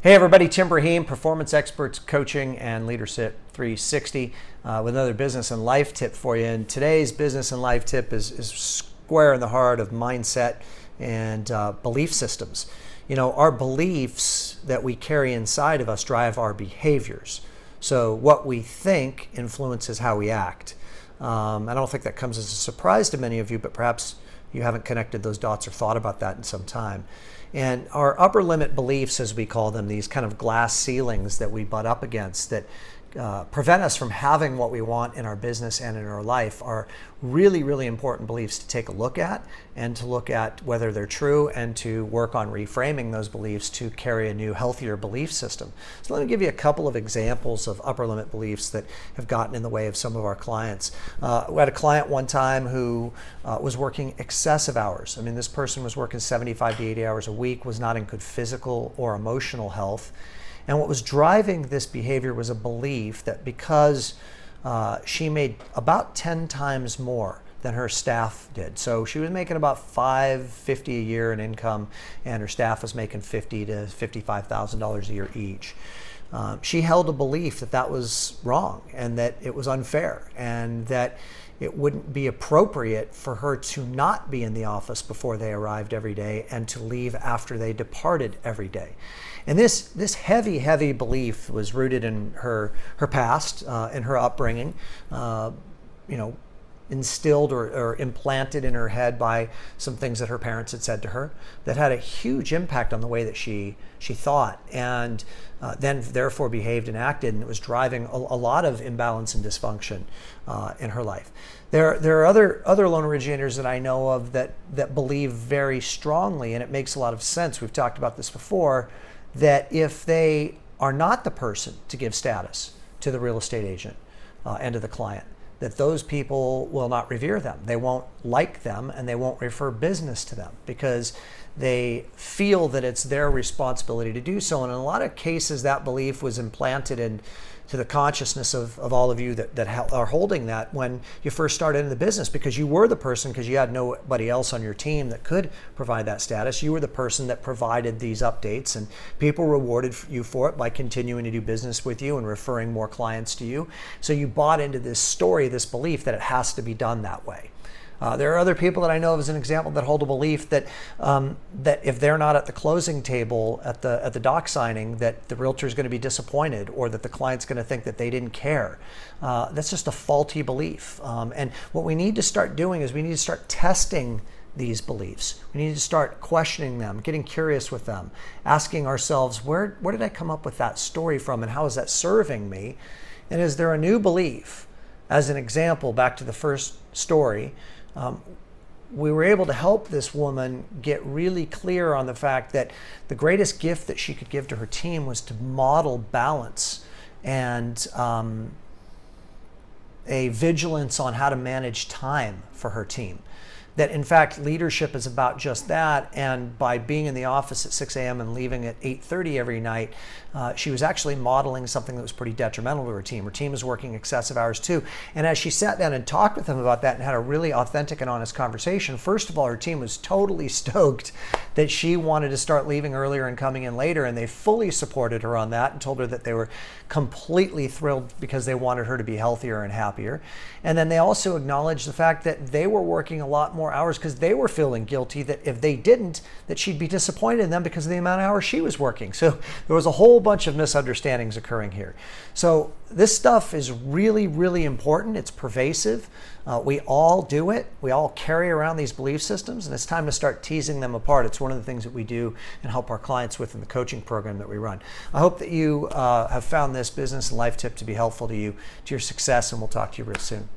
Hey everybody, Tim Brahim, Performance Experts Coaching and Leadership 360 with another business and life tip for you. And today's business and life tip is square in the heart of mindset and belief systems. You know, our beliefs that we carry inside of us drive our behaviors. So what we think influences how we act. I don't think that comes as a surprise to many of you, but perhaps you haven't connected those dots or thought about that in some time. And our upper limit beliefs, as we call them, these kind of glass ceilings that we butt up against that prevent us from having what we want in our business and in our life, are really, really important beliefs to take a look at and to look at whether they're true and to work on reframing those beliefs to carry a new, healthier belief system. So let me give you a couple of examples of upper limit beliefs that have gotten in the way of some of our clients. We had a client one time who was working excessive hours. I mean, this person was working 75 to 80 hours a week, was not in good physical or emotional health. And what was driving this behavior was a belief that because she made about 10 times more than her staff did. So she was making about $550 a year in income, and her staff was making $50,000 to $55,000 a year each. She held a belief that that was wrong and that it was unfair and that it wouldn't be appropriate for her to not be in the office before they arrived every day and to leave after they departed every day. And this heavy belief was rooted in her past, in her upbringing, instilled or implanted in her head by some things that her parents had said to her that had a huge impact on the way that she thought and then therefore behaved and acted, and it was driving a lot of imbalance and dysfunction in her life. There are other loan originators that I know of that believe very strongly, and it makes a lot of sense. We've talked about this before, that if they are not the person to give status to the real estate agent and to the client, that those people will not revere them. They won't like them and they won't refer business to them because they feel that it's their responsibility to do so. And in a lot of cases, that belief was implanted into the consciousness of all of you that are holding that when you first started in the business, because you were the person, because you had nobody else on your team that could provide that status. You were the person that provided these updates, and people rewarded you for it by continuing to do business with you and referring more clients to you. So you bought into this story, this belief that it has to be done that way. There are other people that I know of, as an example, that hold a belief that that if they're not at the closing table at the doc signing, that the realtor is going to be disappointed, or that the client's going to think that they didn't care. That's just a faulty belief. And what we need to start doing is we need to start testing these beliefs. We need to start questioning them, getting curious with them, asking ourselves, where did I come up with that story from, and how is that serving me? And is there a new belief? As an example, back to the first story, we were able to help this woman get really clear on the fact that the greatest gift that she could give to her team was to model balance and a vigilance on how to manage time for her team. That in fact leadership is about just that, and by being in the office at 6 a.m. and leaving at 8:30 every night, she was actually modeling something that was pretty detrimental to her team. Her team was working excessive hours too, and as she sat down and talked with them about that and had a really authentic and honest conversation, first of all, her team was totally stoked that she wanted to start leaving earlier and coming in later, and they fully supported her on that and told her that they were completely thrilled because they wanted her to be healthier and happier. And then they also acknowledged the fact that they were working a lot more hours because they were feeling guilty that if they didn't, that she'd be disappointed in them because of the amount of hours she was working. So there was a whole bunch of misunderstandings occurring here. So this stuff is really, really important. It's pervasive. We all do it. We all carry around these belief systems, and it's time to start teasing them apart. It's one of the things that we do and help our clients with in the coaching program that we run. I hope that you have found this business and life tip to be helpful to you, to your success, and we'll talk to you real soon.